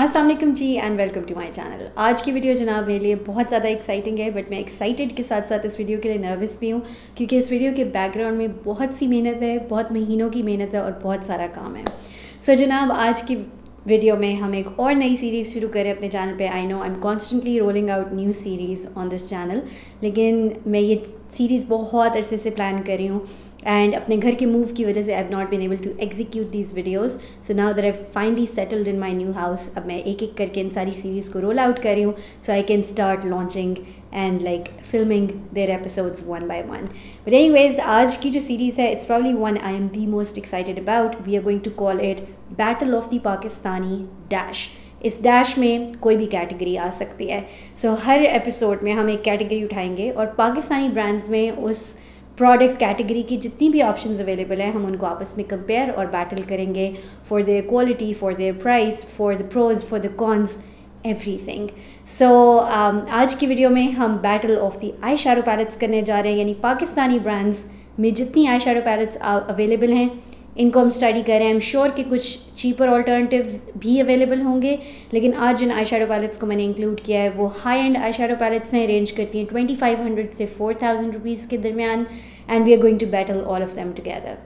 अस्सलाम वालेकुम जी and welcome to my channel. आज की वीडियो जनाब मेरे लिए बहुत ज़्यादा एक्साइटिंग है, बट मैं एक्साइटेड के साथ साथ इस वीडियो के लिए नर्वस भी हूँ क्योंकि इस वीडियो के बैकग्राउंड में बहुत सी मेहनत है, बहुत महीनों की मेहनत है और बहुत सारा काम है। सो जनाब आज की वीडियो में हम एक और नई सीरीज़ शुरू करें अपने चैनल पे। I know I am constantly rolling out new series on this channel, लेकिन मैं ये सीरीज़ बहुत अरसे से प्लान कर रही हूँ एंड अपने घर के मूव की वजह से I have not been able to execute these videos. So now that I finally settled in my new house, अब मैं एक एक करके इन सारी सीरीज़ को रोल आउट कर रही हूँ so I can start launching and like filming their episodes one by one. But anyways आज की जो सीरीज़ है it's probably one I am the most excited about. We are going to call it battle of the Pakistani dash. इस dash में कोई भी category आ सकती है। सो हर एपिसोड में हम एक कैटेगरी उठाएंगे और पाकिस्तानी ब्रांड्स में उस प्रोडक्ट कैटेगरी की जितनी भी ऑप्शंस अवेलेबल हैं हम उनको आपस में कंपेयर और बैटल करेंगे for their quality, for their price, for the pros, for the cons, everything. So आज की वीडियो में हम battle of the eye shadow palettes करने जा रहे हैं, यानी पाकिस्तानी ब्रांड्स में जितनी आई शैडो पैलेट्स अवेलेबल हैं इनको हम स्टडी कर रहे हैं। आई एम श्योर कि कुछ चीपर ऑल्टरनेटिव्स भी अवेलेबल होंगे, लेकिन आज जिन आई शैडो पैलेट्स को मैंने इंक्लूड किया है वो high end eye shadow palettes हैं, रेंज करती हैं 2500 से 4000 रुपीज़ के दरमियान, and we are going to battle all of them together.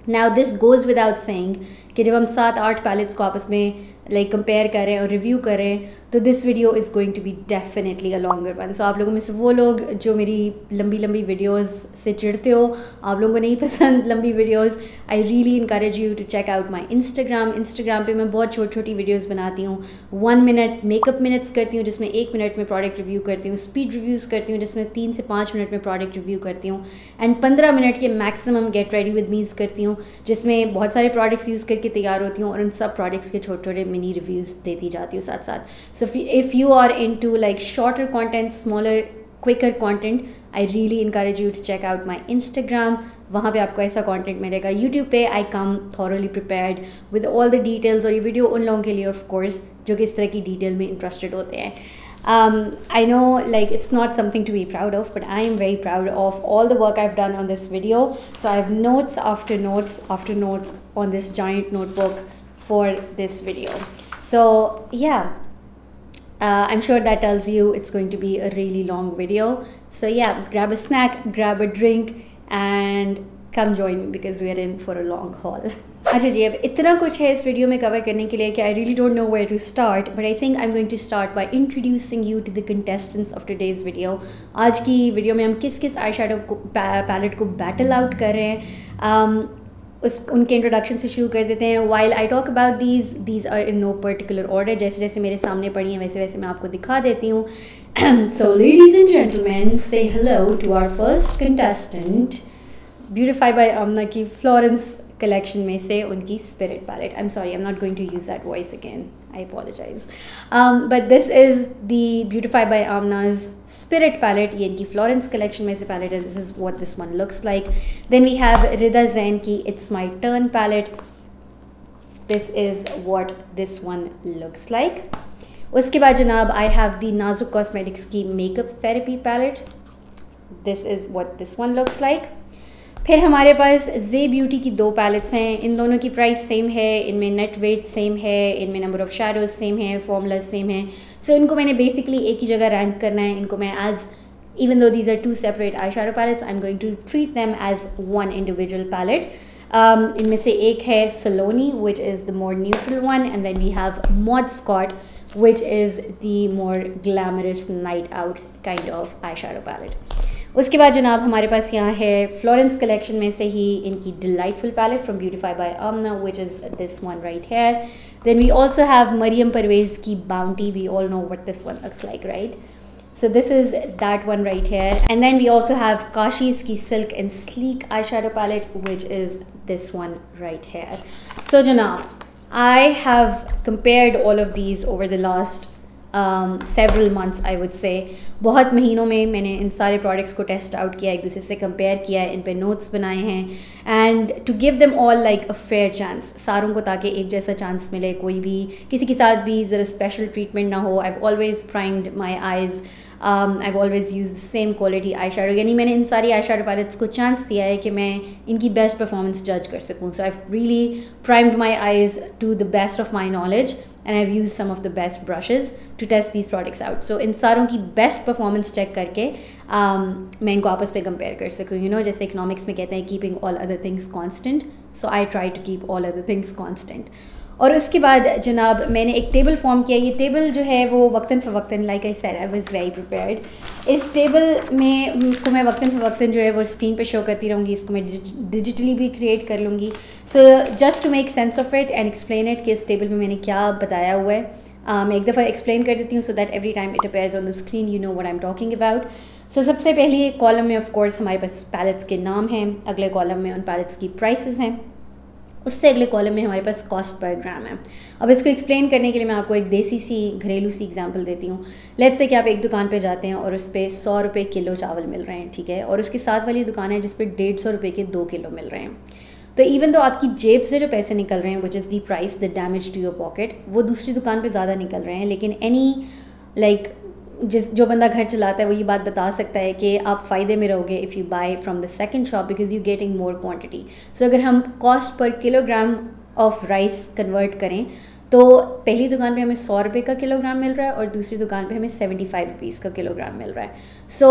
Now this goes without saying कि जब हम 7-8 पैलेट्स को आपस में लाइक कंपेयर करें और रिव्यू करें तो this video is going to be definitely a longer one. So आप लोगों में से वो लोग जो मेरी लंबी लंबी वीडियोस से चिढ़ते हो, आप लोगों को नहीं पसंद लंबी videos, I really encourage you to check out my Instagram पे मैं बहुत छोटी छोटी वीडियोस बनाती हूँ। 1 मिनट मेकअप मिनट्स करती हूँ जिसमें 1 मिनट में प्रोडक्ट रिव्यू करती हूँ, स्पीड रिव्यूज़ करती हूँ जिसमें 3 से 5 मिनट में प्रोडक्ट रिव्यू करती हूँ, एंड 15 मिनट के मैक्सिमम गेट रेडी विद मीज़ करती हूँ जिसमें बहुत सारे प्रोडक्ट्स यूज़ करके तैयार होती हूँ और उन सब प्रोडक्ट्स के छोटे छोटे मिनी रिव्यूज़ देती जाती हूँ साथ साथ। सो if you are into like shorter content, smaller quicker content, I really encourage you to check out my Instagram. वहाँ पे आपको ऐसा कंटेंट मिलेगा। YouTube पे I come thoroughly prepared with all the details, और ये वीडियो उन लोगों के लिए of course जो कि इस तरह की डिटेल में इंटरेस्टेड होते हैं। I know like it's not something to be proud of, but I am very proud of all the work I've done on this video. So I have notes after notes after notes on this giant notebook for this video. So yeah, I'm sure that tells you it's going to be a really long video. So yeah, grab a snack, grab a drink and come join me because we are in for a long haul. अच्छा जी, अब इतना कुछ है इस video में cover करने के लिए कि I really don't know where to start, but I think I'm going to start by introducing you to the contestants of today's video. आज की वीडियो में हम किस किस आई शैडो पैलेट को बैटल आउट कर रहे हैं उनके इंट्रोडक्शन से शुरू कर देते हैं। While I talk about these are in no particular order, जैसे जैसे मेरे सामने पड़ी हैं वैसे वैसे मैं आपको दिखा देती हूँ। So ladies and gentleman, say hello to our first contestant, beautify by Amna की फ्लोरेंस कलेक्शन में से उनकी spirit palette. I am sorry, I am not going to use that voice again, I apologize. But this is the Beautify by Amna's Spirit palette. ये इनकी Florence collection में से palette है. This is what this one looks like. Then we have Rida Zain की It's My Turn palette. This is what this one looks like. उसके बाद जनाब I have the Nazuk Cosmetics की Makeup Therapy palette. This is what this one looks like. फिर हमारे पास जे beauty की 2 pallets हैं। इन दोनों की प्राइस सेम है, इनमें नेट वेट सेम है, इनमें नंबर ऑफ़ शैडोज सेम है, फॉर्मूलाज सेम है। सो इनको मैंने बेसिकली एक ही जगह रैंक करना है। इनको मैं as even though these are 2 separate eye shadow palettes, I am going to treat them as 1 individual palette. इनमें से एक है Saloni which is the more neutral one, and then we have Mod Scott which is the more glamorous night out kind of eye shadow palette. उसके बाद जनाब हमारे पास यहाँ है फ्लोरेंस कलेक्शन में से ही इनकी delightful palette from beautify by Amna which is this one right here. Then we also have Maryam Parvez की bounty, we all know what this one looks like right. So this is that one right here, and then we also have Kashi's की Silk and Sleek eyeshadow palette, which is this one right here. So Janab, I have compared all of these over the last several months I would say. बहुत महीनों में मैंने इन सारे products को test out किया, एक दूसरे से कंपेयर किया है, इन पे नोट्स बनाए हैं, and to give them all like a fair chance, सारों को ताकि एक जैसा चांस मिले, कोई भी किसी के साथ भी ज़रा स्पेशल ट्रीटमेंट ना हो। I have always primed my eyes, I have always use the same quality eye shadow, यानी मैंने इन सारी आई शैडो पैलेट्स को चांस दिया है कि मैं इनकी बेस्ट परफॉर्मेंस जज कर सकूँ। So I have really primed my eyes to the best of my knowledge, and I have use some of the best brushes to test these products out. So इन सारों की बेस्ट परफॉर्मेंस चेक करके मैं इनको आपस में compare कर सकूँ. यू नो, जैसे इकोनॉमिक्स में कहते हैं keeping all other things constant, so I try to keep all other things constant. और उसके बाद जनाब मैंने एक टेबल फॉर्म किया. ये टेबल जो है वो वक्तन फ़वक्तन, like I said, I was very prepared. इस टेबल में को मैं वक्तन फ़वक्तन जो है वो स्क्रीन पे शो करती रहूँगी. इसको मैं डिजिटली भी क्रिएट कर लूँगी. So just to make sense of it and explain it कि इस टेबल में मैंने क्या बताया हुआ है, मैं एक दफ़ा एक्सप्लेन कर देती हूँ so that every time it appears on the screen you know what I am talking about. So सबसे पहले कॉलम में ऑफ कोर्स हमारे पास पैलेट्स के नाम हैं. अगले कॉलम में उन पैलेट्स की प्राइसेस हैं. उससे अगले कॉलम में हमारे पास कॉस्ट पर ग्राम है. अब इसको एक्सप्लेन करने के लिए मैं आपको एक देसी सी घरेलू सी एग्जांपल देती हूँ. लेट्स से कि आप एक दुकान पे जाते हैं और उस पर 100 रुपये किलो चावल मिल रहे हैं, ठीक है, और उसके साथ वाली दुकान है जिस पे 150 रुपये के 2 किलो मिल रहे हैं. तो इवन तो आपकी जेब से जो पैसे निकल रहे हैं which is the price the damage to your pocket, वो दूसरी दुकान पर ज़्यादा निकल रहे हैं. लेकिन जो बंदा घर चलाता है वो ये बात बता सकता है कि आप फ़ायदे में रहोगे if you buy from the second shop because you getting more quantity. So अगर हम cost per kilogram of rice convert करें तो पहली दुकान पे हमें 100 रुपये का किलोग्राम मिल रहा है और दूसरी दुकान पे हमें 75 रुपीज़ का किलोग्राम मिल रहा है. सो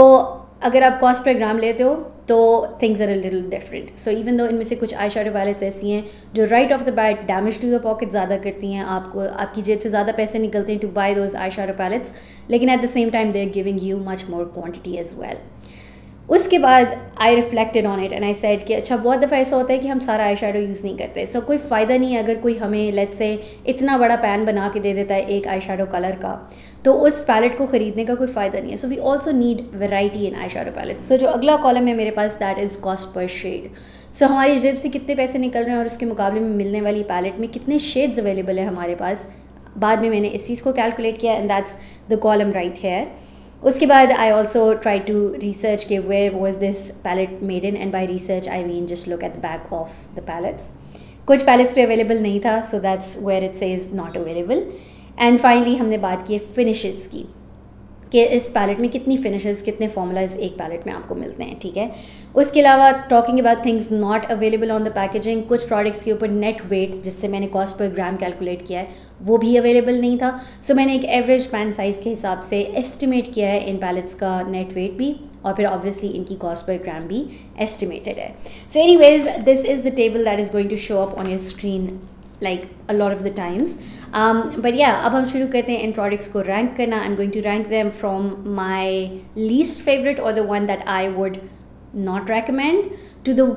अगर आप कॉस्ट पर ग्राम लेते हो तो things are a little different. So even though इनमें से कुछ आई शैडो पैलेट्स ऐसी हैं जो right off the bat damage to the pocket ज़्यादा करती हैं, आपकी जेब से ज़्यादा पैसे निकलते हैं to buy those eye shadow palettes, लेकिन at the same time they are giving you much more quantity as well. उसके बाद I reflected on it and I said कि अच्छा बहुत दफ़ा ऐसा होता है कि हम सारा आई शैडो यूज़ नहीं करते. सो कोई फ़ायदा नहीं है अगर कोई हमें लेट्स से इतना बड़ा पैन बना के दे देता है एक आई शैडो कलर का, तो उस पैलेट को ख़रीदने का कोई फ़ायदा नहीं है. So we also need variety in eye shadow palette. So जो अगला कॉलम है मेरे पास दैट इज़ कॉस्ट पर शेड. सो हमारी जेब से कितने पैसे निकल रहे हैं और उसके मुकाबले में मिलने वाली पैलेट में कितने शेड्स अवेलेबल है हमारे पास. बाद में मैंने इस चीज़ को कैलकुलेट किया and that's the column right here. उसके बाद I also try to research के where was this palette made in, and by research I mean just look at the back of the palettes. कुछ palettes पे available नहीं था so that's where it says not available. And finally हमने बात की finishes की कि इस पैलेट में कितनी फिनिशेस, कितने फॉर्मूलाज एक पैलेट में आपको मिलते हैं, ठीक है. उसके अलावा talking about things not available on the packaging, कुछ प्रोडक्ट्स के ऊपर नेट वेट जिससे मैंने कॉस्ट पर ग्राम कैलकुलेट किया है वो भी अवेलेबल नहीं था. सो मैंने एक एवरेज पैन साइज़ के हिसाब से एस्टिमेट किया है इन पैलेट्स का नेट वेट भी, और फिर ऑब्वियसली इनकी कॉस्ट पर ग्राम भी एस्टिमेटेड है. So anyways this is the table that is going to show up on your screen like a lot of the times. But yeah, अब हम शुरू करते हैं इन प्रोडक्ट्स को रैंक करना. I'm going to rank them from my least favorite or the one that I would not recommend to the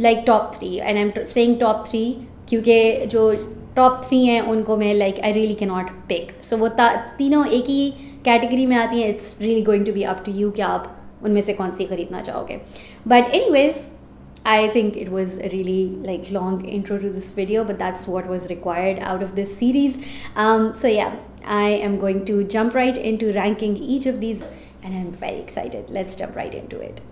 like top 3. And I'm saying top 3 क्योंकि जो top 3 हैं उनको मैं like I really cannot pick. So वो तीनों एक ही category में आती हैं. It's really going to be up to you कि आप उनमें से कौन सी खरीदना चाहोगे. But anyways, I think it was a really like long intro to this video, but that's what was required out of this series. So yeah, I am going to jump right into ranking each of these and I'm very excited. Let's jump right into it.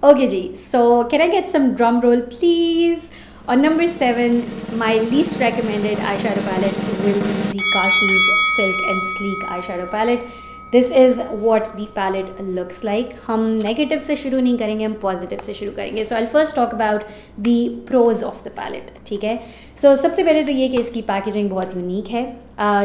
Okay ji, so can I get some drum roll please? On number 7, my least recommended eyeshadow palette will be the Kashi's Silk and Sleek eyeshadow palette. This is what the palette looks like. हम negative से शुरू नहीं करेंगे, हम positive से शुरू करेंगे. So I first talk about the pros of the palette, ठीक है. सो सबसे पहले तो ये कि इसकी पैकेजिंग बहुत यूनिक है.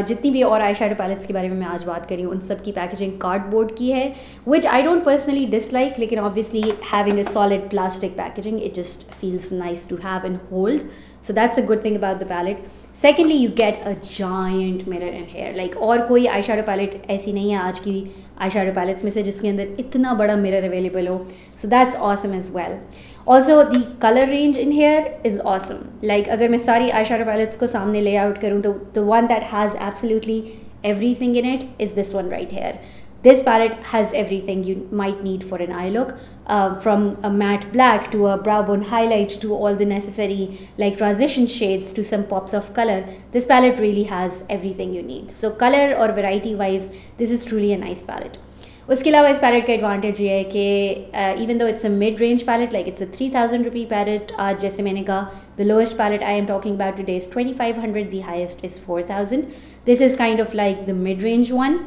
जितनी भी और आई शैडो पैलेट्स के बारे में मैं आज बात करी हूँ उन सब की पैकेजिंग कार्डबोर्ड की है, which I don't personally dislike, लेकिन obviously having a solid plastic packaging it just feels nice to have and hold. So that's a good thing about the palette. Secondly you get a giant mirror and here. Like और कोई आई shadow palette ऐसी नहीं है आज की आई shadow pallets में से जिसके अंदर इतना बड़ा मिरर अवेलेबल हो. So that's awesome as well. Also the colour range in here is awesome. Like अगर मैं सारी आई शैडो पैलेट्स को सामने ले आउट करूँ तो the one that has absolutely everything in it is this one right here. This palette has everything you might need for an eye look, from a matte black to a brow bone highlight to all the necessary like transition shades to some pops of color. This palette really has everything you need. So color or variety wise, this is truly a nice palette. उसके अलावा इस palette का advantage ये है कि even though it's a mid range palette, like it's a 3000 rupee palette. आज जैसे मैंने कहा the lowest palette I am talking about today is 2500, the highest is 4000. This is kind of like the mid range one.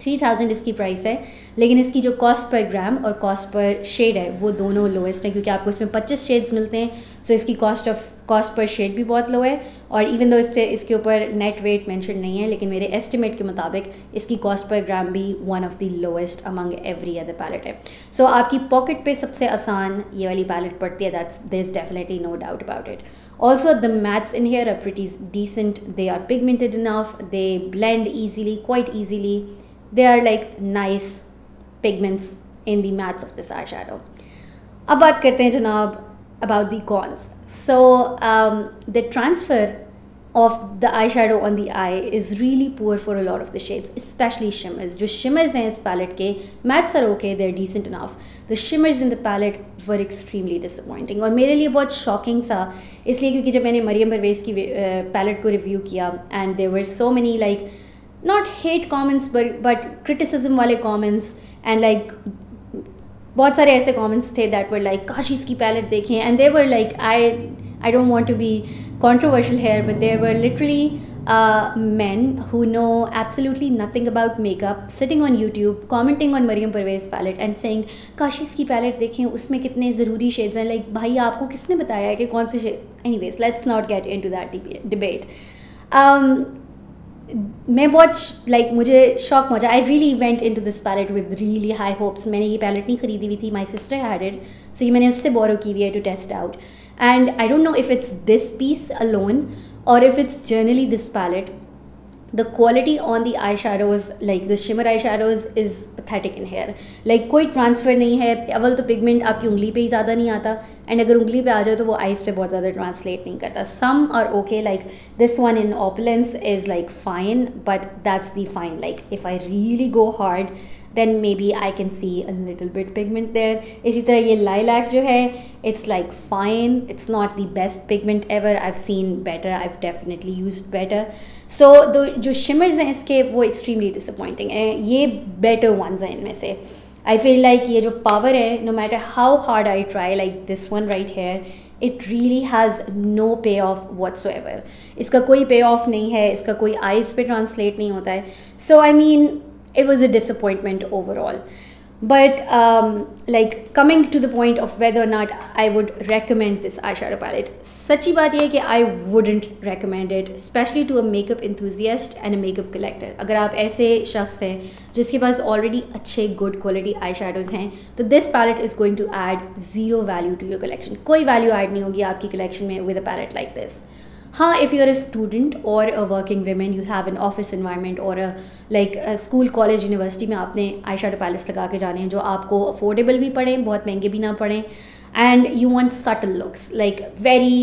3000 इसकी price है, लेकिन इसकी जो cost per ग्राम और कॉस्ट पर शेड है वो दोनों लोएस्ट है, क्योंकि आपको इसमें 25 शेड्स मिलते हैं। सो इसकी कॉस्ट पर शेड भी बहुत लो है। और इवन दो इसके ऊपर नेट वेट मेंशन नहीं है, लेकिन मेरे एस्टिमेट के मुताबिक इसकी कॉस्ट पर ग्राम भी one of the lowest among every other palette है। सो आपकी पॉकेट पे सबसे आसान ये वाली पैलेट पड़ती है, that's there is definitely no doubt about it. Also, the mattes in here are pretty decent. They are pigmented enough. They blend easily, quite easily. They are like nice pigments in the mattes of this eyeshadow. अब बात करते हैं जनाब about the cons. So the transfer of the eyeshadow on the eye is really poor for a lot of the shades, especially shimmers. जो shimmers हैं इस palette के, mattes are okay, they're decent enough. The shimmers in the palette were extremely disappointing. और मेरे लिए बहुत shocking था, इसलिए क्योंकि जब मैंने मरियम परवेज़ की palette को review किया, and there were so many like not hate comments but criticism वाले comments, and like बहुत सारे ऐसे comments थे that were like काश इसकी palette देखें, and they were like I don't want to be controversial here, but there were literally men who know absolutely nothing about makeup sitting on YouTube commenting on Mariam Parvez palette and saying काश इसकी palette देखें, उसमें कितने ज़रूरी shades हैं। like भाई आपको किसने बताया है कि कौन से shade। anyways, let's not get into that debate. मैं बहुत like मुझे शॉक पहुंचा। I really went into this palette with really high hopes. मैंने ये palette नहीं खरीदी हुई थी, my sister had it, so ये मैंने उससे borrow की हुई है to test out. And I don't know if it's this piece alone or if it's generally this palette. The quality on the eyeshadows, like the shimmer eyeshadows, is pathetic in here. Like कोई transfer नहीं है। अवल तो pigment आपकी उंगली पे ही ज़्यादा नहीं आता, and अगर उंगली पे आ जाए तो वो eyes पे बहुत ज़्यादा translate नहीं करता। Some are okay, like this one in Opulence is like fine, but that's the fine. Like if I really go hard, then maybe I can see a little bit pigment there. इसी तरह ये lilac जो है, it's like fine. It's not the best pigment ever. I've seen better. I've definitely used better. So जो shimmers हैं इसके वो extremely disappointing हैं। ये better ones हैं इनमें से। I feel like ये जो power है, no matter how hard I try, like this one right here, it really has no payoff whatsoever. इसका कोई payoff नहीं है, इसका कोई eyes पे translate नहीं होता है। So I mean, it was a disappointment overall. But like coming to the point of whether or not I would recommend this eyeshadow palette, सच्ची बात ये है कि I wouldn't recommend it, especially to a makeup enthusiast and a makeup collector. अगर आप ऐसे शख्स हैं जिसके पास already अच्छे good quality eyeshadows हैं, तो this palette is going to add zero value to your collection. कोई value add नहीं होगी आपकी collection में with a palette like this. हाँ, if you're a student or a working woman, you have an office environment or a school, college, university में आपने आई shadow pallets लगा के जाने हैं जो आपको अफोर्डेबल भी पड़ें, बहुत महंगे भी ना पड़ें, and you want subtle looks, like very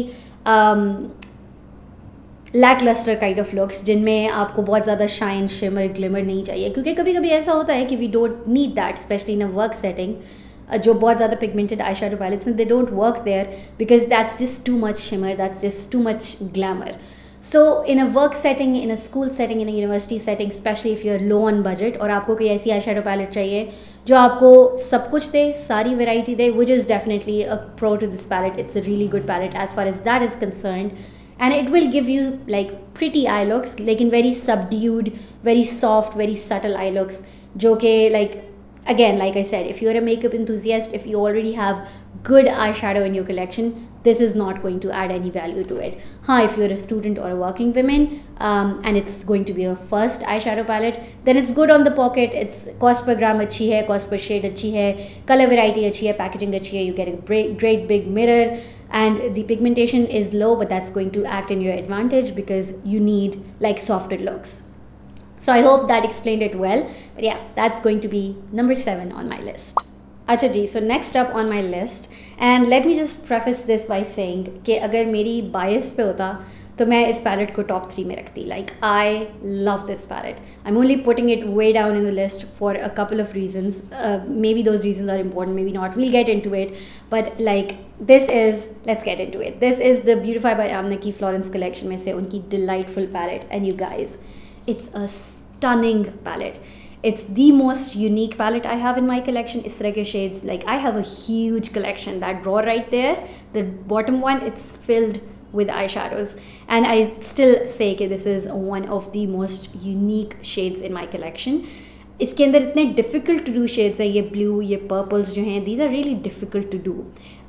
lacklustre kind of looks जिनमें आपको बहुत ज़्यादा शाइन, शिमर, ग्लिमर नहीं चाहिए, क्योंकि कभी कभी ऐसा होता है कि we don't need that, specially in a work setting. जो बहुत ज़्यादा पिगमेंटेड आई शेडो पैलेट्स हैं, they don't work there because that's just too much shimmer, that's just too much glamour. So in a work setting, in a school setting, in a university setting, specially if you are low on budget और आपको कोई ऐसी आई shadow palette चाहिए जो आपको सब कुछ दे, सारी वेराइटी दे, which is definitely a pro to this palette. It's a really good palette as far as that is concerned, and it will give you like pretty eye looks, like in very subdued, very soft, very subtle eye looks, jo ke like, again, like I said, if you're a makeup enthusiast, if you already have good eyeshadow in your collection, this is not going to add any value to it. If you're a student or a working woman, and it's going to be your first eyeshadow palette, then it's good on the pocket. It's cost per gram अच्छी है, cost per shade अच्छी है, color variety अच्छी है, packaging अच्छी है, you get a great big mirror, and the pigmentation is low, but that's going to act in your advantage because you need like softer looks. So I hope that explained it well. But yeah, that's going to be number 7 on my list. अच्छा जी, so next up on my list, and let me just preface this by saying कि अगर मेरी bias पे होता तो मैं इस palette को top 3 में रखती. Like, I love this palette. I'm only putting it way down in the list for a couple of reasons. Maybe those reasons are important, maybe not. We'll get into it. But like, let's get into it. This is the Beautify by Amna की Florence collection में से उनकी delightful palette. And you guys, it's a stunning palette. It's the most unique palette I have in my collection. इस तरह के shades, like I have a huge collection. That drawer right there, the bottom one, it's filled with eyeshadows, and I still say that this is one of the most unique shades in my collection. इसके अंदर इतने difficult to do shades हैं, ये blue, ये purples जो हैं, these are really difficult to do,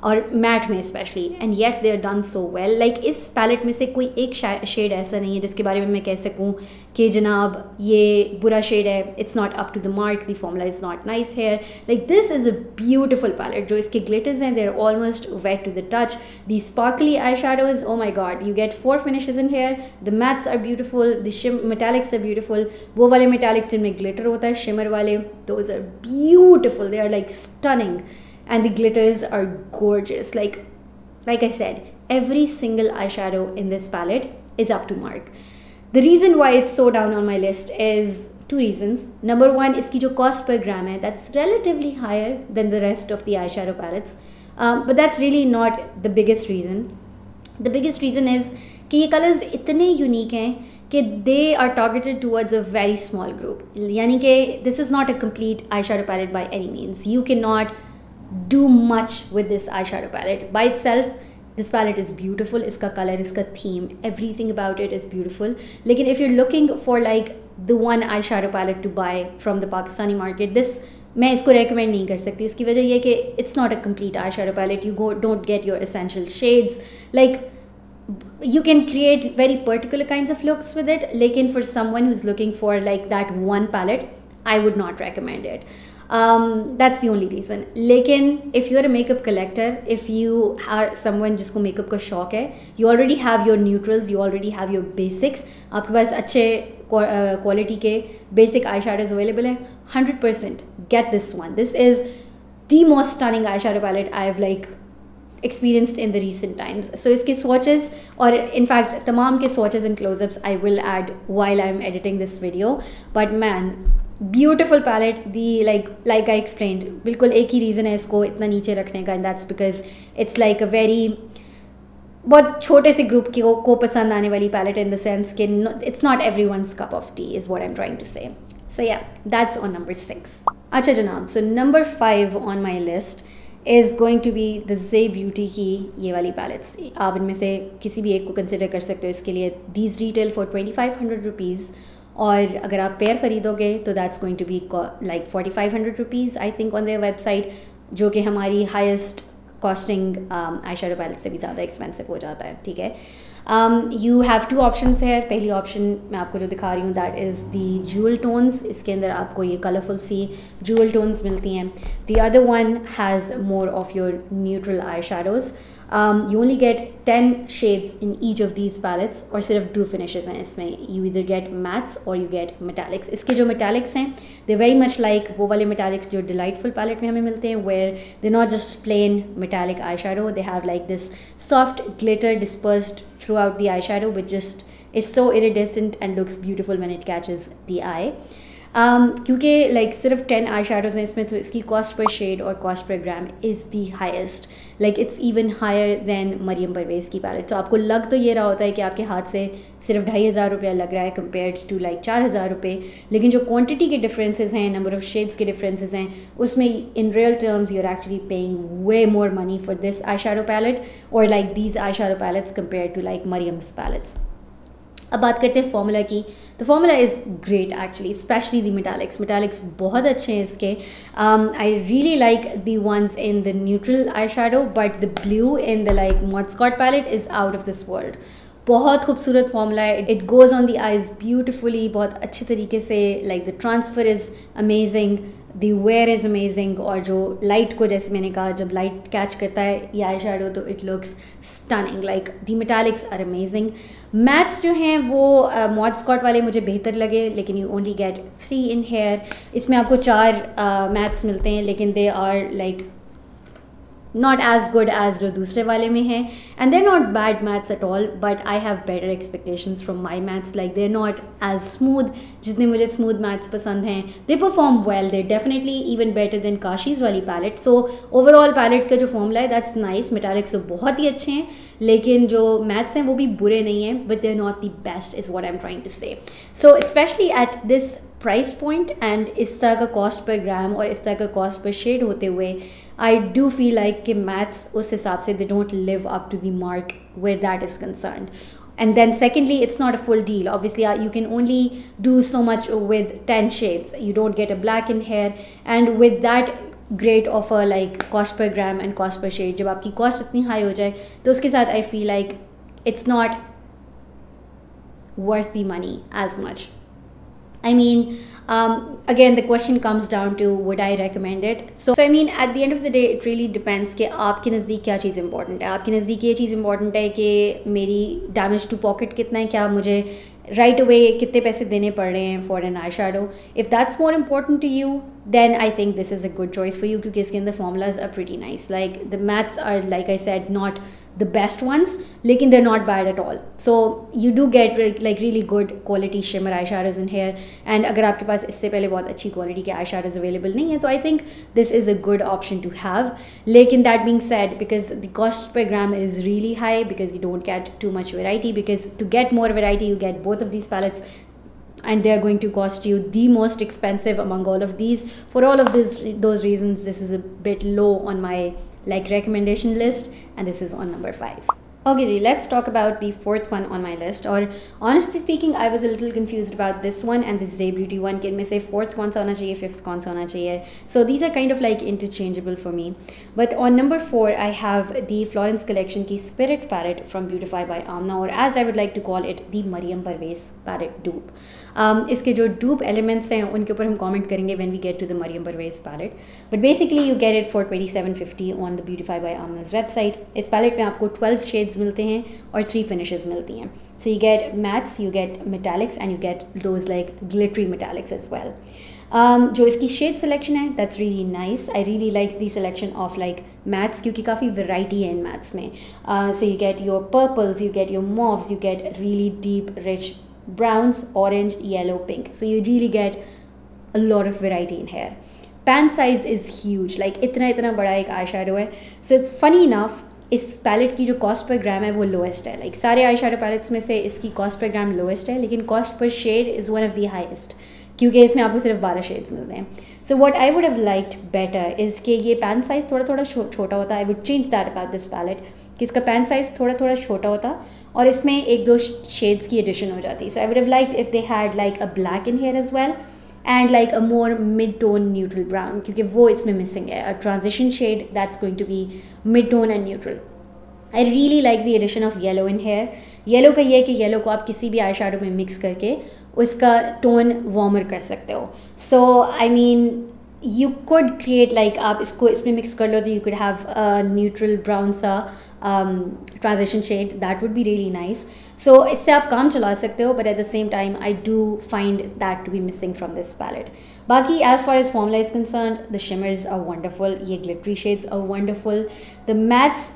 और matte में specially, and yet they are done so well. Like इस पैलेट में से कोई एक शेड ऐसा नहीं है जिसके बारे में मैं कह सकूँ कि जनाब ये बुरा शेड है, it's not up to the mark, the formula is not nice here. Like this is a beautiful palette. जो इसके ग्लिटर्स हैं they are almost wet to the touch. The sparkly eye shadows, oh my god, you get 4 finishes in here. The mattes are beautiful, the metallics are beautiful. वो वाले metallics जिनमें glitter होता है, shimmer वाले, those are beautiful, they are like stunning. And the glitters are gorgeous. Like I said, every single eyeshadow in this palette is up to mark. The reason why it's so down on my list is 2 reasons. Number 1, इसकी जो cost per gram है, that's relatively higher than the rest of the eyeshadow palettes. But that's really not the biggest reason. The biggest reason is कि ये colors इतने unique हैं कि they are targeted towards a very small group. यानी कि this is not a complete eyeshadow palette by any means. You cannot do much with this eyeshadow palette by itself. This palette is beautiful, इसका color, इसका theme, everything about it is beautiful. लेकिन if you're looking for like the one eyeshadow palette to buy from the Pakistani market, this मैं इसको recommend नहीं कर सकती. उसकी वजह ये कि it's not a complete eyeshadow palette. You don't get your essential shades. Like you can create very particular kinds of looks with it, लेकिन for someone who's looking for like that one palette, I would not recommend it. That's the only reason. लेकिन if you're a makeup collector, if you are someone जिसको makeup का शौक है, you already have your neutrals, you already have your basics, आपके पास अच्छे quality के basic eyeshadows available हैं, 100% get this one. This is the most stunning eyeshadow palette I've like experienced in the recent times. So इसके swatches, और in fact तमाम के swatches and close-ups I will add while I'm editing this video. But man, beautiful palette. The like I explained, बिल्कुल एक ही reason है इसको इतना नीचे रखने का, and that's because it's like a very बहुत छोटे से ग्रुप को पसंद आने वाली पैलेट, इन द सेंस कि it's not everyone's cup of tea is what I am trying to say. So yeah that's on number 6. अच्छा जनाब, so number 5 on my list is going to be the Zay Beauty की ये वाली pallets. आप इनमें से किसी भी एक को कंसिडर कर सकते हो. इसके लिए दीज रिटेल फॉर 2500 रुपीज़, और अगर आप पेयर ख़रीदोगे तो that's going to be like 4500 rupees I think on their website, जो कि हमारी highest costing eye shadow palette से भी ज़्यादा एक्सपेंसिव हो जाता है. ठीक है. यू हैव 2 ऑप्शंस है. पहली ऑप्शन मैं आपको जो दिखा रही हूँ दैट इज़ दी जूअल टोन्स. इसके अंदर आपको ये कलरफुल सी जूअल टोन्स मिलती हैं. The other one has more of your neutral eye shadows. You only get 10 shades in each of these palettes, और सिर्फ 2 finishes हैं इसमें. You either get mattes or you get metallics. इसके जो metallics हैं they're very much like वो वाले metallics जो delightful palette में हमें मिलते हैं, where they're not just plain metallic eyeshadow, they have like this soft glitter dispersed throughout the eyeshadow, which just is so iridescent and looks beautiful when it catches the eye. क्योंकि like सिर्फ 10 eye shadows हैं इसमें, तो इसकी cost पर shade और cost पर gram is the highest. Like it's even higher than Mariam Parvez की पैलेट. तो आपको लग तो ये रहा होता है कि आपके हाथ से सिर्फ 2500 रुपया लग रहा है कंपेयर्ड टू लाइक 4000 रुपये, लेकिन जो क्वांटिटी के डिफरेंसेस हैं, नंबर ऑफ शेड्स के डिफरेंसेस हैं, उसमें in real terms you are actually paying way more money for this eye shadow palette और like these eye shadow palettes compared to like Mariam's palettes. अब बात करते हैं फार्मूला की. The formula is great actually, especially the metallics बहुत अच्छे हैं इसके. I really like the ones in the neutral eye shadow, but the blue in the like mod Scott palette is out of this world. बहुत खूबसूरत formula है. It goes on the eyes beautifully, बहुत अच्छे तरीके से. Like the transfer is amazing, the wear is amazing, और जो light को, जैसे मैंने कहा, जब लाइट कैच करता है ये आई शेडो तो it looks stunning. Like the metallics are amazing. Mattes जो हैं वो मॉड स्कॉट वाले मुझे बेहतर लगे, लेकिन you only get 3 in here. इसमें आपको 4 मैट्स मिलते हैं, लेकिन they are like not as good as जो दूसरे वाले में हैं, and they're not bad mattes at all, but I have better expectations from my mattes. Like they're not as smooth जितने मुझे smooth mattes पसंद हैं. They perform well, they're definitely even better than Kashi's वाली palette. So overall palette का जो formula है that's nice. metallics तो बहुत ही अच्छे हैं, लेकिन जो mattes हैं वो भी बुरे नहीं हैं, but they're not the best is what I'm trying to say. So especially at this price point and इस तरह का कॉस्ट पर ग्राम और इस तरह का कॉस्ट पर शेड होते हुए, आई डू फील लाइक कि मैथ्स उस हिसाब से they don't live up to the mark where that is concerned. And then secondly, it's not a full deal. Obviously, you can only do so much with 10 shades. You don't get a black in here. And with that great offer like cost per gram and cost per shade, जब आपकी cost इतनी high हो जाए तो उसके साथ I feel like it's not worth the money as much. I mean, again, the question comes down to would I recommend it? So I mean, at the end of the day, it really depends कि आपके नज़दीक क्या चीज़ important है. आपके नज़दीक ये चीज़ important है कि मेरी damage to pocket कितना है, क्या मुझे right away कितने पैसे देने पड़ रहे हैं for an eyeshadow. If that's more important to you, then I think this is a good choice for you क्योंकि इसके अंदर formulas are pretty nice. Like the mattes are, like I said, not the best ones, लेकिन they're not bad at all. So you do get like really good quality shimmer eyeshadows in here. And अगर आपके पास इससे पहले बहुत अच्छी quality के eyeshadows available नहीं है तो I think this is a good option to have. लेकिन that being said, because the cost per gram is really high, because you don't get too much variety, because to get more variety you get both of these palettes and they're going to cost you the most expensive among all of these. For all of those reasons, this is a bit low on my like recommendation list, and this is on number 5. Okay ji, let's talk about the fourth one on my list. Or honestly speaking, I was a little confused about this one and this Zay Beauty one. Can I say fourth kaun sa hona chahiye, fifth kaun sa hona chahiye? So these are kind of like interchangeable for me. But on number 4, I have the Florence Collection ki Spirit palette from Beautify by Amna, or as I would like to call it, the Mariam Parvez palette dupe. इसके जो dupe elements हैं उनके ऊपर हम comment करेंगे when we get to the Mariam Parvez palette. But basically you get it for $27.50 on the Beautify by Amna's website. इस palette में आपको 12 shades मिलते हैं और 3 finishes मिलती हैं. So you get mattes, you get metallics, and you get those like glittery metallics as well. जो इसकी shade selection है, that's really nice. I really like the selection of like mattes क्योंकि काफ़ी variety है in mattes में. So you get your purples, you get your mauves, you get really deep, rich browns, orange, yellow, pink. So you really get a lot of variety in here. Pan size is huge, like इतना बड़ा एक eyeshadow है. So it's funny enough, इस palette की जो cost per ग्राम है वो lowest है. लाइक सारे आई शेडो पैलेट्स में से इसकी कॉस्ट पर ग्राम लोएस्ट है, लेकिन कॉस्ट पर shade is one of the highest क्योंकि इसमें आपको सिर्फ 12 शेड्स मिलते हैं. So what I would have liked better is कि ये पैन साइज़ थोड़ा छोटा होता. I would change that about this palette कि इसका पैन साइज़ थोड़ा छोटा होता और इसमें 1-2 शेड्स की एडिशन हो जाती. So I would have liked if they had like a black in here as well and like a more mid-tone neutral brown क्योंकि वो इसमें missing है. A transition shade that's going to be mid-tone and neutral. I really like the addition of yellow in here. Yellow का ये है कि yellow को आप किसी भी आई शेडो में मिक्स करके उसका टोन वार्मर कर सकते हो. So I mean you could create like आप इसको इसमें मिक्स कर लो तो you could have a neutral brown सा transition shade. That would be really nice. So इससे आप काम चला सकते हो, but at the same time I do find that to be missing from this palette. बाकी as far as formula is concerned, the shimmers are wonderful. ये glittery shades are wonderful. The mattes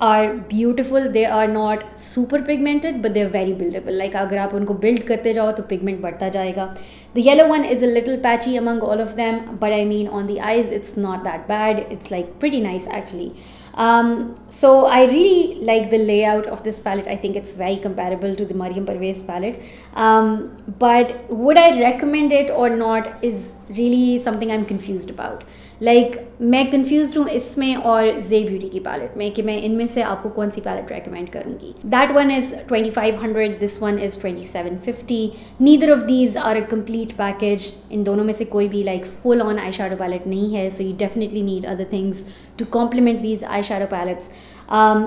are beautiful. They are not super pigmented, but they're very buildable. Like अगर आप उनको build करते जाओ तो pigment बढ़ता जाएगा. The yellow one is a little patchy among all of them, but I mean on the eyes it's not that bad. It's like pretty nice actually. So I really like the layout of this palette. I think it's very comparable to the Mariam Parvez palette. But would I recommend it or not is really something I'm confused about. Like मैं confused हूँ इसमें और Zay Beauty की palette में कि मैं इनमें से आपको कौन सी palette recommend करूँगी. That one is $2,500. This one is $2,750. Neither of these are a complete package. इन दोनों में से कोई भी like full on eyeshadow palette नहीं है. So you definitely need other things to complement these eyeshadow palettes.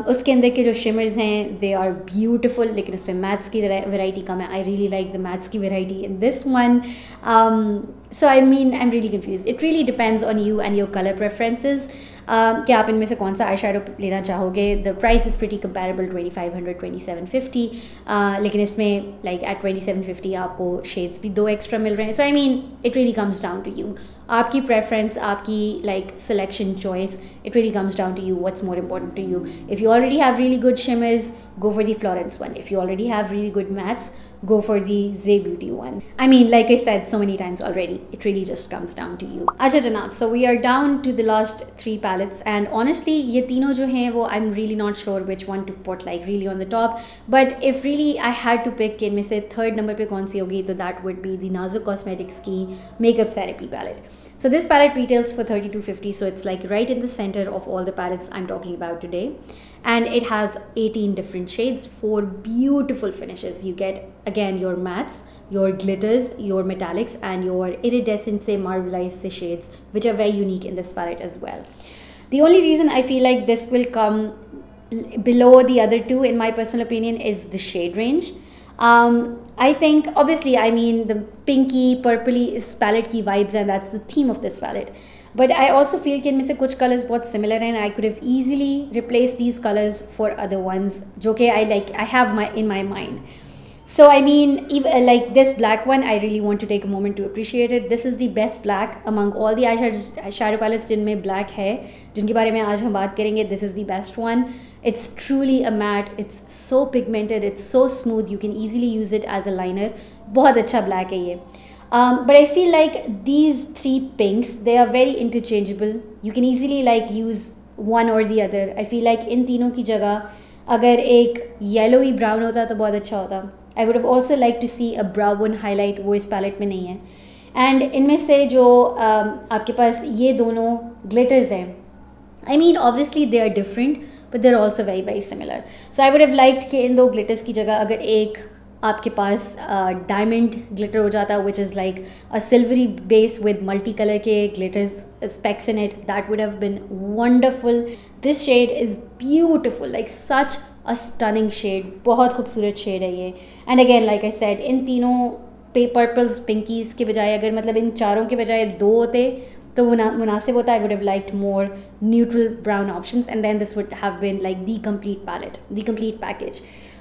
उसके अंदर के जो shimmers हैं they are beautiful, लेकिन उसमें mattes की variety कम है. I really like the mattes की variety in this one. So I mean I'm really confused. It really depends on you and your color preferences. कि आप इनमें से कौन सा आई शेडो लेना चाहोगे. The price is pretty comparable, $2,500, $2,750. लेकिन इसमें लाइक एट $2,750 आपको शेड्स भी 2 एक्स्ट्रा मिल रहे हैं. So I mean it really comes down to you. आपकी प्रेफरेंस, आपकी like selection choice, it really comes down to you what's more important to you. If you already have really good shimmers, go for the Florence one. If you already have really good mattes, go for the Zay Beauty one. I mean, like I said so many times already, it really just comes down to you. Acha janab, so we are down to the last 3 palettes, and honestly ye तीनों जो हैं वो I'm really not sure which one to put like really on the top. But if really I had to pick इनमें से 3rd number पे कौन सी होगी, तो that would be the Nazu Cosmetics की Makeup Therapy palette. So this palette retails for $32.50, so it's like right in the center of all the palettes I'm talking about today. And it has 18 different shades, 4 beautiful finishes. You get again your mattes, your glitters, your metallics, and your iridescent se marbleized se shades, which are very unique in this palette as well. The only reason I feel like this will come below the other two, in my personal opinion, is the shade range. I think, obviously, I mean, the pinky, purpley is palette की vibes, and that's the theme of this palette. But I also feel कि इनमें से कुछ colors बहुत similar हैं, and I could have easily replaced these colors for other ones, जो कि I have in my mind. So I mean, even like this black one, I really want to take a moment to appreciate it. This is the best black among all the eyeshadow palettes जिनमें black है, जिनके बारे में आज हम बात करेंगे. This is the best one. It's truly a matte. It's so pigmented. It's so smooth. You can easily use it as a liner. बहुत अच्छा black है ये. But I feel like these 3 pinks, they are very interchangeable. You can easily like use one or the other. I feel like इन तीनों की जगह अगर एक yellowy brown होता तो बहुत अच्छा होता. I would have also liked to see a brown highlight, वो इस palette में नहीं है. And इनमें से जो आपके पास ये दोनों glitters हैं, I mean obviously they are different, but they're also very very similar. So I would have liked कि इन दो glitters की जगह अगर एक आपके पास diamond glitter हो जाता, which is like a silvery base with multicolor के glitters specks in it, that would have been wonderful. This shade is beautiful, like such a stunning shade. बहुत खूबसूरत shade है ये. And again, like I said, इन तीनों purples, pinkies के बजाय अगर मतलब इन चारों के बजाय 2 होते तो मुनासिब होता. I would have liked more neutral brown options, and then this would have been like the complete palette, the complete package.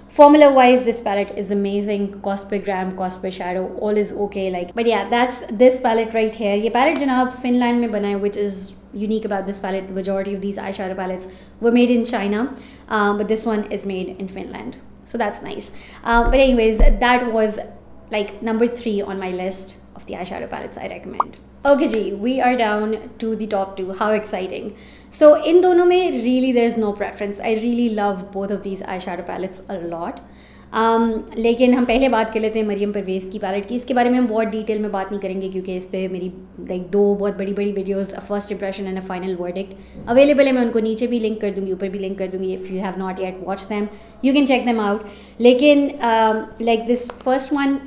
Formula wise, this palette is amazing. Cost per gram, cost per shadow, all is okay. Like, but yeah, that's this palette right here. ये palette जनाब Finland में बना है, which is unique about this palette. The majority of these eyeshadow palettes were made in China, but this one is made in Finland, so that's nice. But anyways, that was like number 3 on my list of the eyeshadow palettes I recommend. Okay ji, we are down to the top 2. How exciting. So इन दोनों में really there is no preference. I really love both of these eyeshadow palettes a lot. लेकिन हम पहले बात कर लेते हैं मरियम परवेज़ की पैलेट की. इसके बारे में हम बहुत डिटेल में बात नहीं करेंगे क्योंकि इस पर मेरी लाइक 2 बहुत बड़ी बड़ी videos, a first impression and a final verdict available है. मैं उनको नीचे भी लिंक कर दूँगी, ऊपर भी लिंक कर दूँगी. If you have not yet watch them, you can check them out. लेकिन like this first one,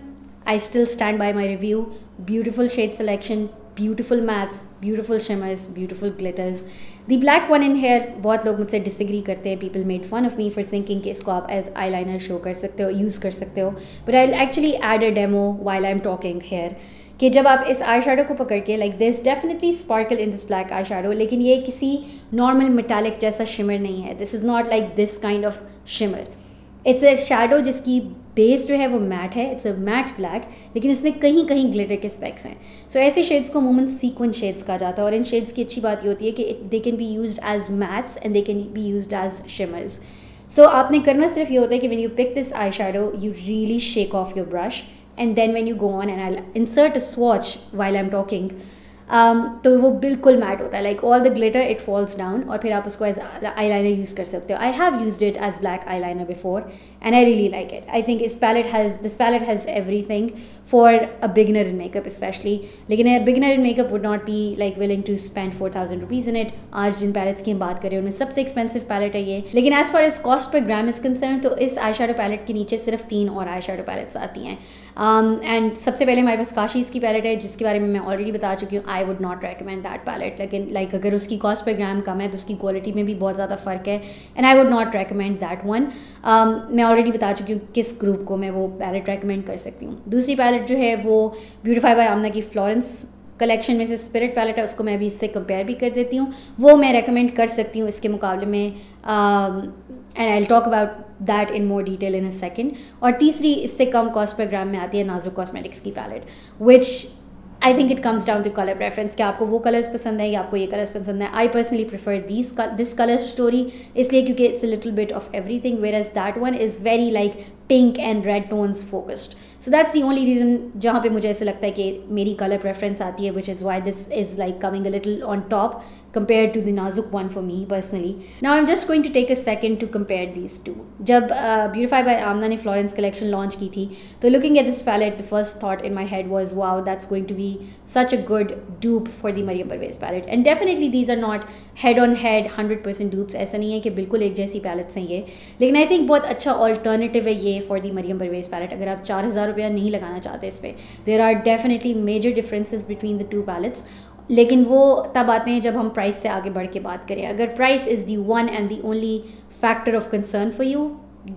I still stand by my review. Beautiful shade selection, beautiful mattes, beautiful shimmers, beautiful glitters. The black one in here, बहुत लोग मुझसे disagree करते हैं. People made fun of me for thinking कि इसको आप as eyeliner show कर सकते हो, use कर सकते हो. But I'll actually add a demo while I'm talking here. कि जब आप इस आई शेडो को पकड़ के like there's definitely sparkle in this black eye shadow, लेकिन ये किसी normal metallic जैसा shimmer नहीं है. This is not like this kind of shimmer. It's a shadow जिसकी बेस जो है वो मैट है. इट्स अ मैट ब्लैक, लेकिन इसमें कहीं कहीं ग्लिटर के स्पेक्स हैं. सो ऐसे शेड्स को अमूमन सीक्वेंस शेड्स कहा जाता है. और इन शेड्स की अच्छी बात ये होती है कि they can be used as mattes and they can be used as shimmers. सो आपने करना सिर्फ ये होता है कि when you pick this eye shadow, you really shake off your brush, and then when you go on and I insert a swatch while I am talking, तो वो बिल्कुल मैट होता है. Like all the glitter it falls down, और फिर आप उसको as eye liner use कर सकते हो. I have used it as black eye liner before and I really like it. I think this palette has everything for a beginner in makeup especially. लेकिन a beginner in makeup would not be like willing to spend 4000 rupees in it. आज जिन pallets की हम बात करें उनमें सबसे expensive palette है ये. लेकिन as far as cost per gram is concern, तो इस आई शेडो पैलेट के नीचे सिर्फ 3 और आई शेडो पैलेट्स आती हैं. एंड सबसे पहले हमारे पास काशीज़ की पैलेट है, जिसके बारे में मैं ऑलरेडी बता चुकी हूँ. I would not recommend that palette. लेकिन लाइक अगर उसकी कॉस्ट पर ग्राम कम है तो उसकी क्वालिटी में भी बहुत ज़्यादा फ़र्क है, and I would not recommend that one. मैं ऑलरेडी बता चुकी हूँ किस ग्रुप को मैं वो पैलेट रेकमेंड कर सकती हूँ. दूसरी पैलेट जो है वो ब्यूटीफाई बाय आमना की फ्लोरेंस कलेक्शन में से स्पिरिट पैलेट है. उसको मैं अभी इससे कंपेयर भी कर देती हूँ. वो मैं रेकमेंड कर सकती हूँ इसके मुकाबले में, and I will talk about that in more detail in a second. और तीसरी इससे कम कॉस्ट पर ग्राम में आती है नाजुक कॉस्मेटिक्स की palette, which I think it comes down to colour preference. क्या आपको वो कलर्स पसंद है या आपको ये कलर्स पसंद है. I personally prefer this colour story, इसलिए क्योंकि it's a little bit of everything, whereas that one is very like pink and red tones focused. So that's the only reason जहाँ पे मुझे ऐसे लगता है कि मेरी कलर प्रेफरेंस आती है, which is why this is like coming a little on top compared to the Nazuk one for me personally. Now I'm just going to take a second to compare these two. जब Beautify by Amna ने Florence collection launch की थी, तो looking at this palette, the first thought in my head was, wow, that's going to be such a good dupe for the Mariam Parvez palette. And definitely these are not head-on-head 100% dupes. ऐसा नहीं है कि बिल्कुल एक जैसी palettes हैं ये, लेकिन I think बहुत अच्छा alternative है ये for the Mariam Parvez palette. अगर आप 4000 रुपया नहीं लगाना चाहते इस पर, there are definitely major differences between the two palettes. लेकिन वो तब आते हैं जब हम प्राइस से आगे बढ़ के बात करें. अगर price is the one and the only factor of concern for you,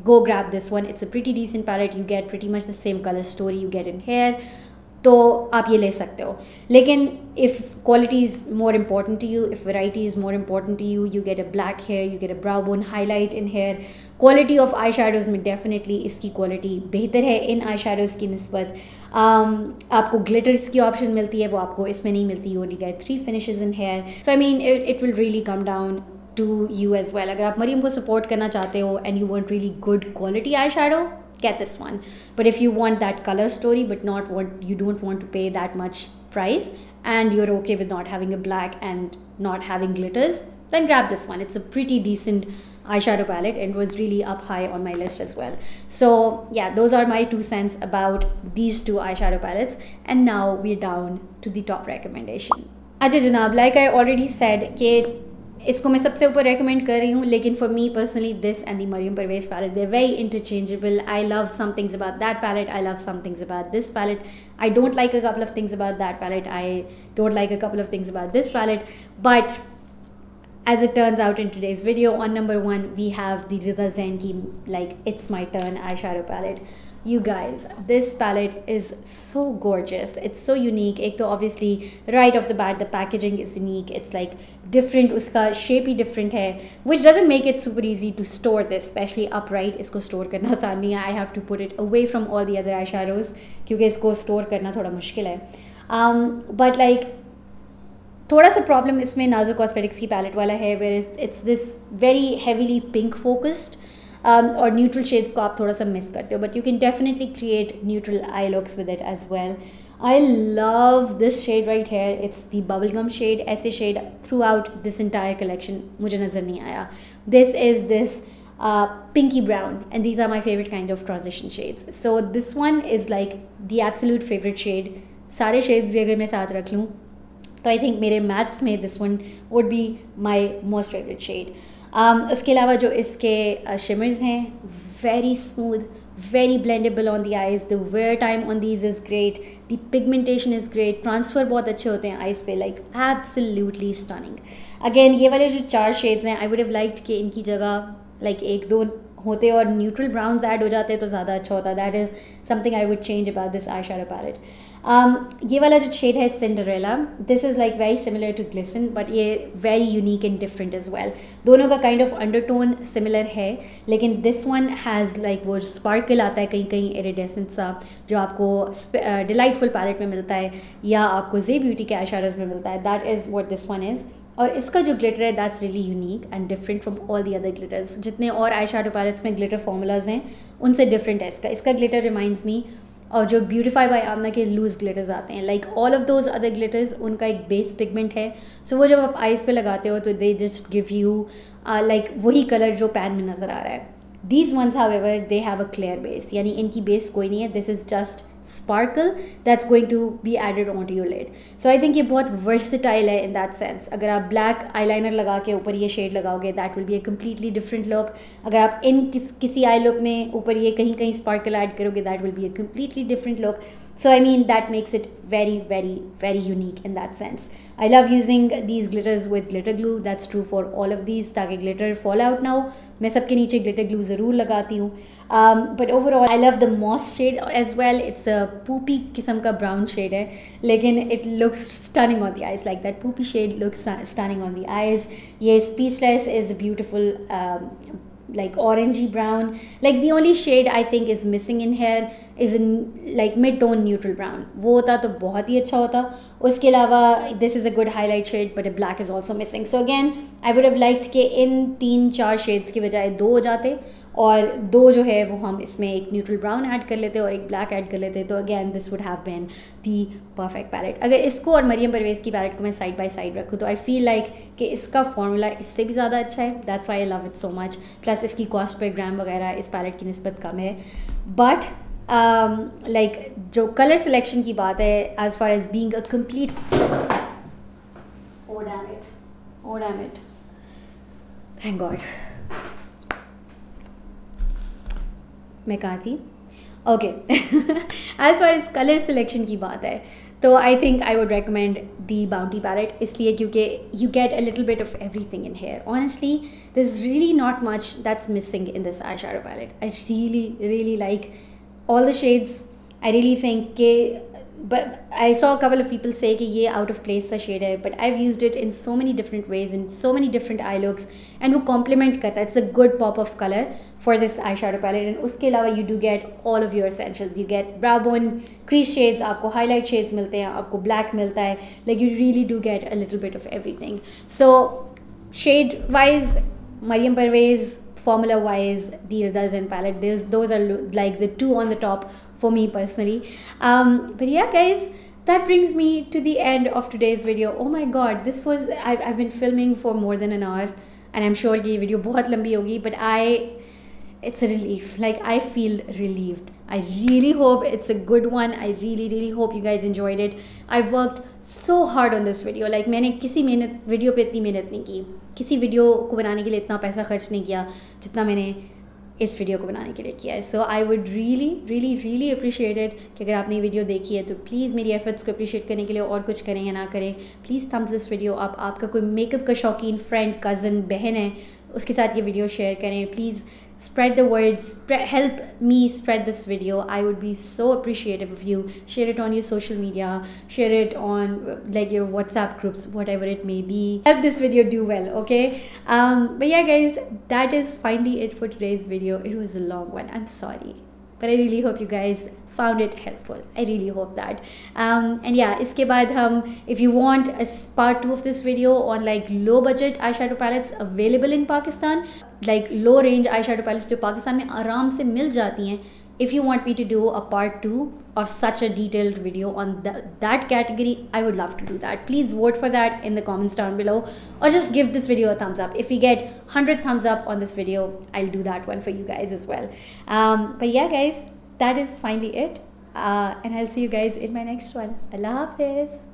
go grab this one. It's a pretty decent palette. You get pretty much the same color story you get in hair. तो आप ये ले सकते हो. लेकिन if quality is more important to you, if variety is more important to you, you get a black hair, you get a brow bone highlight in hair. Quality of eyeshadows में definitely इसकी quality बेहतर है इन eyeshadows की निस्बत. आपको glitters की option मिलती है, वो आपको इसमें नहीं मिलती. You only get 3 finishes in hair. So I mean it will really come down to you as well. अगर आप मरियम को support करना चाहते हो and you want really good quality eyeshadow, get this one. But if you want that color story but you don't want to pay that much price and you're okay with not having a black and not having glitters, then grab this one. It's a pretty decent eyeshadow palette and was really up high on my list as well. So yeah, those are my 2 cents about these 2 eyeshadow palettes. And now we're down to the top recommendation. अच्छा जनाब, like I already said कि इसको मैं सबसे ऊपर recommend कर रही हूँ, लेकिन for me personally this and the Mariam Parvez palette, they are very interchangeable. I love some things about that palette, I love some things about this palette. I don't like a couple of things about that palette, I don't like a couple of things about this palette. But as it turns out in today's video, on number 1 we have the Rida Zain ki like It's My Turn eyeshadow palette. You guys, this palette is so gorgeous. It's so unique. एक तो obviously right off the bat the packaging is unique. It's like different, उसका shape ही different है, which doesn't make it super easy to store this, especially upright. इसको store करना आसान नहीं है. I have to put it away from all the other eyeshadows क्योंकि इसको store करना थोड़ा मुश्किल है. But like थोड़ा सा प्रॉब्लम इसमें नाज़ुक कॉस्मेटिक्स की पैलेट वाला है, where it's this very heavily pink focused और न्यूट्रल शेड्स को आप थोड़ा सा मिस करते हो, but you can definitely create neutral eye looks with it as well. I love this shade right here. It's the bubble gum shade. ऐसे shade throughout this entire collection मुझे नज़र नहीं आया. This is this pinky brown, and these are my favorite kind of transition shades. So this one is like the absolute favorite shade. सारे shades भी अगर मैं साथ रख लूँ तो आई थिंक मेरे मैथ्स में this one would be my most favourite shade. उसके अलावा जो इसके शिमर्स हैं, very smooth, very blendable on the eyes. The wear time on these is great. The pigmentation is great. Transfer बहुत अच्छे होते हैं eyes पे, like absolutely stunning. Again ये वाले जो 4 shades हैं, I would have liked कि इनकी जगह like 1-2 होते और न्यूट्रल ब्राउन्स ऐड हो जाते तो ज़्यादा अच्छा होता. That is something I would change about this eye shadow palette. ये वाला जो शेड है Cinderella, this is like very similar to glisten, but ये very unique and different as well. दोनों का काइंड ऑफ अंडरटोन सिमिलर है, लेकिन this one has like वो स्पार्कल आता है कहीं कहीं इरिडेसेंट सा, जो आपको डिलाइटफुल पैलेट में मिलता है या आपको जे ब्यूटी के आई शैडोज़ में मिलता है. That is what this one is. और इसका जो ग्लिटर है that's really unique and different from all the other glitters. जितने और आई शैडो पैलेट्स में ग्लिटर फॉर्मूलाज हैं उनसे डिफरेंट है इसका ग्लिटर रिमाइंड्स मी और जो ब्यूटीफाई बाय आमना के लूज ग्लिटर्स आते हैं, like all of those other glitters, उनका एक बेस पिगमेंट है. सो वो जब आप आइज़ पे लगाते हो तो they just give you like वही कलर जो पैन में नज़र आ रहा है. These once however they have a clear base, यानी इनकी बेस कोई नहीं है. This is just sparkle that's going to be added onto your lid. So I think ये बहुत versatile है in that sense. अगर आप black eyeliner लगा के ऊपर ये shade लगाओगे, that will be a completely different look. अगर आप किसी eye look में ऊपर ये कहीं कहीं sparkle add करोगे, that will be a completely different look. So I mean that makes it very very very unique in that sense. I love using these glitters with glitter glue. That's true for all of these, ताकि glitter fall out now. मैं सबके नीचे glitter glue ज़रूर लगाती हूँ. But overall I love the moss shade as well. It's a poopy किस्म का brown shade है, लेकिन it looks stunning on the eyes. Like that poopy shade looks stunning on the eyes. ये Speechless is beautiful. Like orangey brown. Like the only shade I think is missing in here is in like mid-tone neutral brown. वो होता तो बहुत ही अच्छा होता. उसके अलावा this is a good highlight shade, but a black is also missing. So again I would have liked कि इन 3-4 shades की बजाय 2 हो जाते और 2 जो है वो हम इसमें एक न्यूट्रल ब्राउन ऐड कर लेते और एक ब्लैक ऐड कर लेते, तो again this would have been the perfect palette. अगर इसको और मरियम परवेज़ की पैलेट को मैं साइड बाय साइड रखूँ तो आई फील लाइक कि इसका फॉर्मूला इससे भी ज़्यादा अच्छा है, that's why I love it so much. Plus इसकी कॉस्ट पर ग्राम वगैरह इस पैलेट की निस्बत कम है, बट लाइक जो कलर सिलेक्शन की बात है, as far as being a complete, oh damn it, thank God, मैं कहाँ थी? Okay, as far as colour selection की बात है तो I think I would recommend the Bounty palette, इसलिए क्योंकि you get a little bit of everything in here. Honestly there is really not much that's missing in this eye shadow palette. I really like all the shades. I really think but I saw a couple of people say कि ये out of place सा shade है, but I've used it in so many different ways, in so many different eye looks, and वो complement करता है, it's a good pop of color for this eyeshadow palette. And उसके अलावा you do get all of your essentials, you get brow bone crease shades, आपको highlight shades मिलते हैं, आपको black मिलता है, like you really do get a little bit of everything. So shade wise, Mariam Parvez, formula wise, the Irdazan palette, those are like the 2 on the top for me personally. But yeah guys, that brings me to the end of today's video. Oh my god, this was I've been filming for more than an hour and I'm sure ये video बहुत लंबी होगी, but it's a relief, like I feel relieved. I really hope it's a good one. I really hope you guys enjoyed it. I've worked so hard on this video. Like मैंने किसी video पे इतनी मेहनत नहीं की, किसी video को बनाने के लिए इतना पैसा खर्च नहीं किया जितना मैंने इस वीडियो को बनाने के लिए किया है। So I would really appreciate it कि अगर आपने ये वीडियो देखी है तो प्लीज़ मेरी एफर्ट्स को अप्रिशिएट करने के लिए और कुछ करें या ना करें, please Thums this video up. आपका कोई मेकअप का शौकीन फ्रेंड, कज़न, बहन है, उसके साथ ये वीडियो शेयर करें please. Spread the word, help me spread this video. I would be so appreciative if you share it on your social media, share it on like your WhatsApp groups, whatever it may be. Help this video do well, okay? But yeah guys, that is finally it for today's video. It was a long one, I'm sorry, but I really hope you guys found it helpful. I really hope that. And yeah, iske baad if you want a part 2 of this video on like low budget eyeshadow palettes available in Pakistan, like low range eyeshadow palettes जो पाकिस्तान में आराम से मिल जाती हैं, if you want me to do a part 2 of such a detailed video on that category, I would love to do that. Please vote for that in the comments down below, or just give this video a thumbs up. If we get 100 thumbs up on this video, I'll do that one for you guys as well. But yeah guys, that is finally it, and I'll see you guys in my next one. Allah Hafiz.